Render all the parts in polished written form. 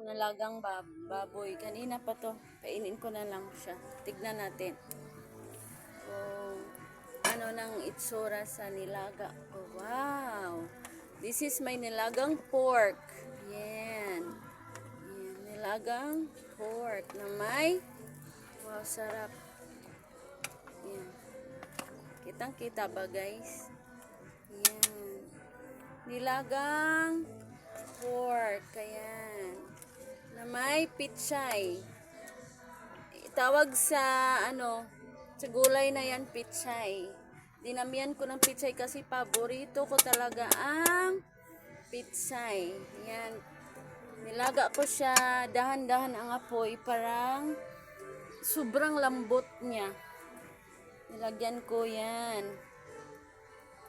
Nalagang baboy. Kanina pa to. Kainin ko na lang siya. Tignan natin. Kung ano nang itsura sa nilaga. Oh, wow. This is my nilagang pork. Yan. Yan. Nilagang pork na may wow, sarap. Yan. Kitang-kita ba, guys? Yan. Nilagang pork. Ayan. Na may pichay. Tawag sa sa gulay na yan pichay. Dinamihan ko ng pichay kasi paborito ko talaga ang pichay. Yan. Nilaga ko siya dahan-dahan ang apoy, parang sobrang lambot niya. Nilagyan ko yan.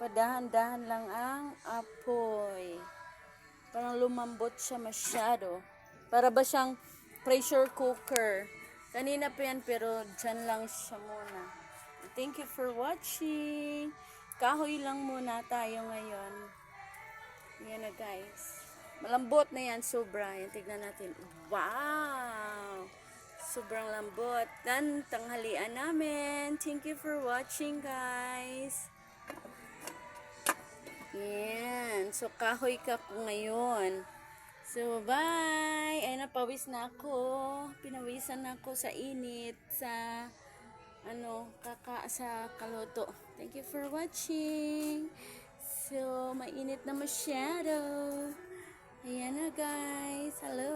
Padahan-dahan lang ang apoy. Parang lumambot siya masyado. Para ba siyang pressure cooker. Kanina pa yan pero dyan lang siya muna. Thank you for watching. Kahoy lang muna tayo ngayon. Yan na guys. Malambot na yan sobra. Yan, tignan natin. Wow! Sobrang lambot. Dan tanghalian namin. Thank you for watching guys. Yan. So, kahoy ka ko ngayon. So, bye! Ay, napawis na ako. Pinawisan na ako sa init. Sa, sa kaluto. Thank you for watching. So, mainit na masyado. Ayan na guys. Hello!